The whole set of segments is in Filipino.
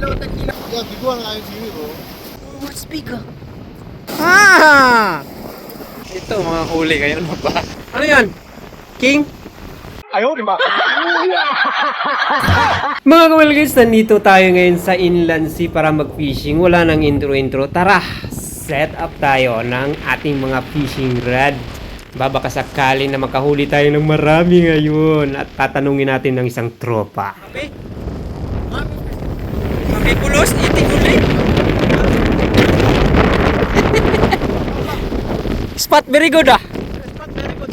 kilo, 10 kilo. Yeah, big one I see bro. What's bigger? Ah! Ito mga huli ngayon ba? Ano yan? King? Ayaw, di ba? Mga kawalgis, nandito tayo ngayon sa Inland Sea para mag-fishing. Wala nang intro-intro. Tara, set up tayo ng ating mga fishing rod. Babaka sakali na makahuli tayo ng marami ngayon at tatanungin natin ng isang tropa. Mami pulos, iting ulit. Spot very good ah. Spot very good.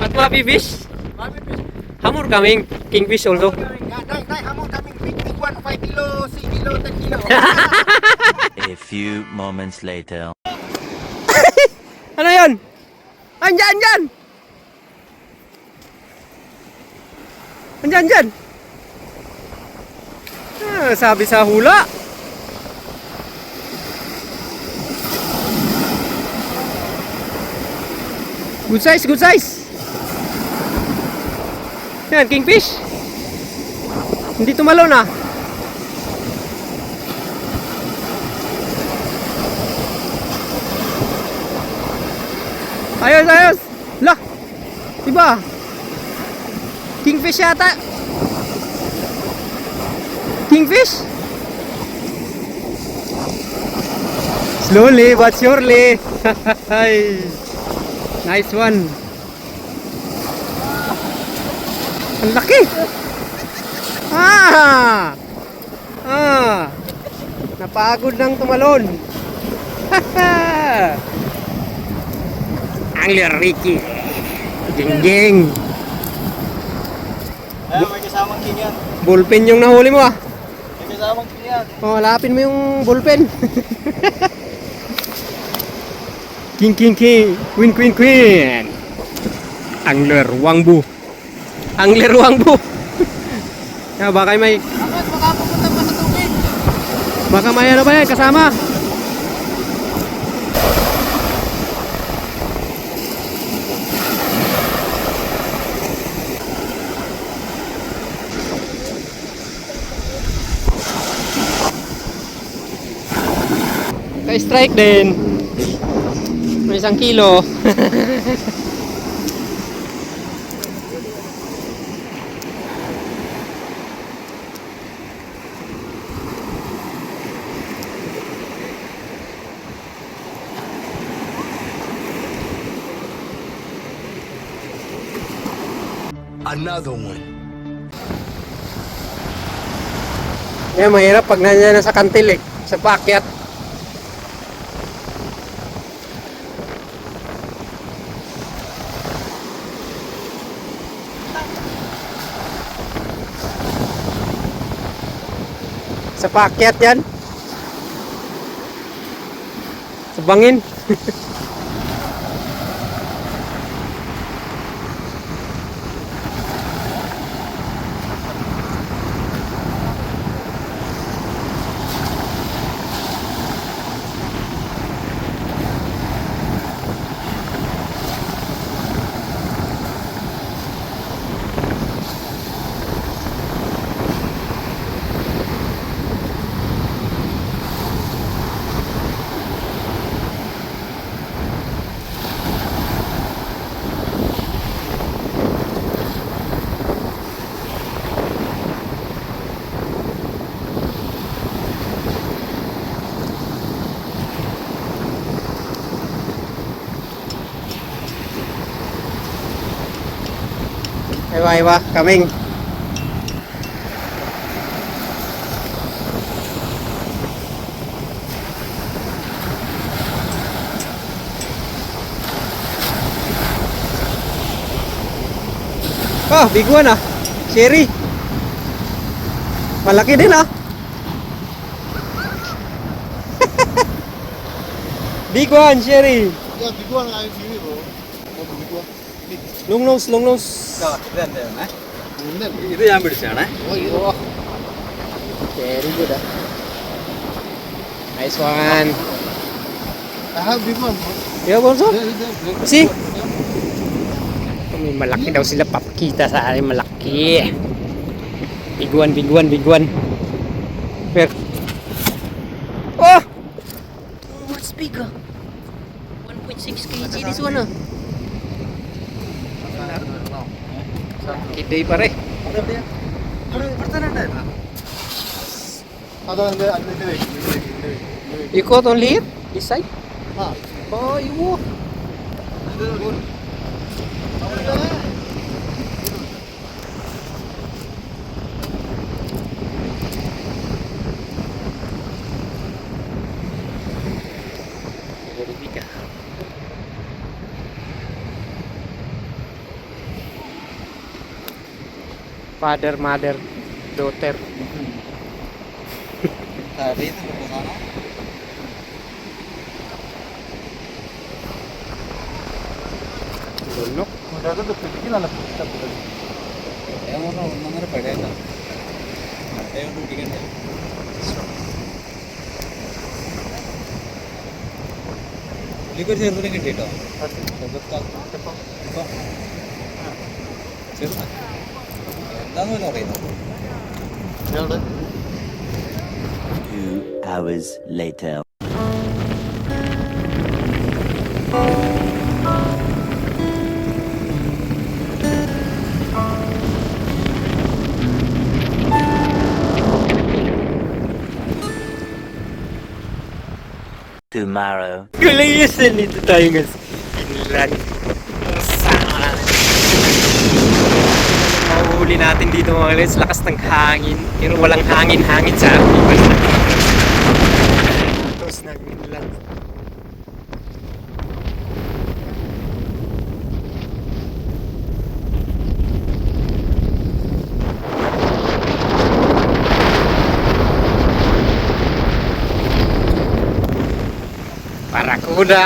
At mapi fish. Mami fish. Hamor kaming kingfish also. Dai, hamon kami big one, 5 kilo, 6 kilo, 10 kilo. A few moments later. Ano yan? Andyan, andyan! Andyan, andyan! Ah, sabi sa hula. Good size, good size. Yan, kingfish. Hindi tumalon ah. Ayos, ayos. Lah. Diba? Kingfish yata. Kingfish? Slowly but surely. Nice one. Ang laki. Ah! Ah! Napagod ng tumalon. Angler Ricky. Jing-jing. Ay, may kasamang king yan. Bullpen yung nahuli mo ah. May kasamang king yan. Oh, lapin mo yung bullpen. King, king, king. Queen, queen, queen. Angler Wangbu. Angler Wangbu. Ya, baka may... Bakit? Baka pupunta pa sa tubig. Baka may ano ba yan kasama? Strike din. May 1 kilo. Another one. Yan, mahirap pag nandiyan na sa kantil eh. Sa paakyat. Sa paakyat yan. Sa bangin. Iwa, kaming. Oh, big one ah. Cherry. Malaki din ah. Big one, cherry. Yeah, big one I see bro. Big one. Big. Long nose, long nose. ഇത് ഞാൻ പിടിച്ചാണ്. Oh, very good ah. Nice one. I have big one bro. Yeah, Bonso? There. See? May malaki daw sila, papakita sa akin malaki. Big one, big one, big one. Pero big ah. 1.6 kg this one ah. Kiday pare. You caught only here? This side? Oh, you. Very big ah. Father, mother, daughter. Lunok. Liver ചെറുതിനെ കിട്ടിട്ടോ ചെറുത എന്താന്ന് പറയുന്നത് 2 hours later. Tomorrow. Gulayasan dito tayo guys. Inland. Mahuli natin dito mga guys. Lakas ng hangin. Pero walang hangin-hangin sa ating bansa. Tapos nag-inland. Barakuda.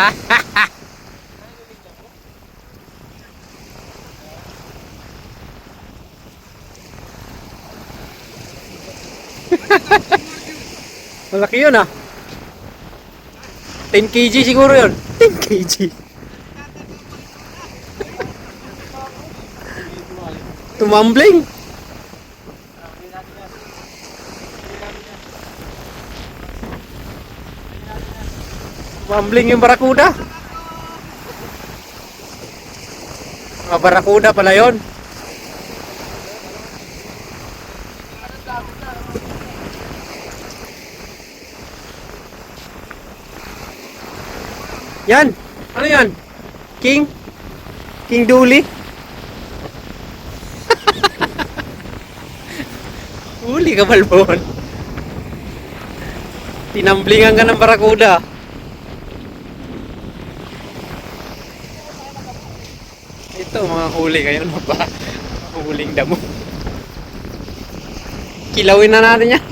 Malaki yun ah. 10 kg siguro yun. 10 kg. Tumambling. Tumambling yung barakuda. Mga barakuda pala yun. Yan. Ano yan? King? King Dooley? Huli ka, Balbon. Tinamblingan ka ng barakuda. Ito, mga huli ngayon. Huling damo. Kilawin na natin yan.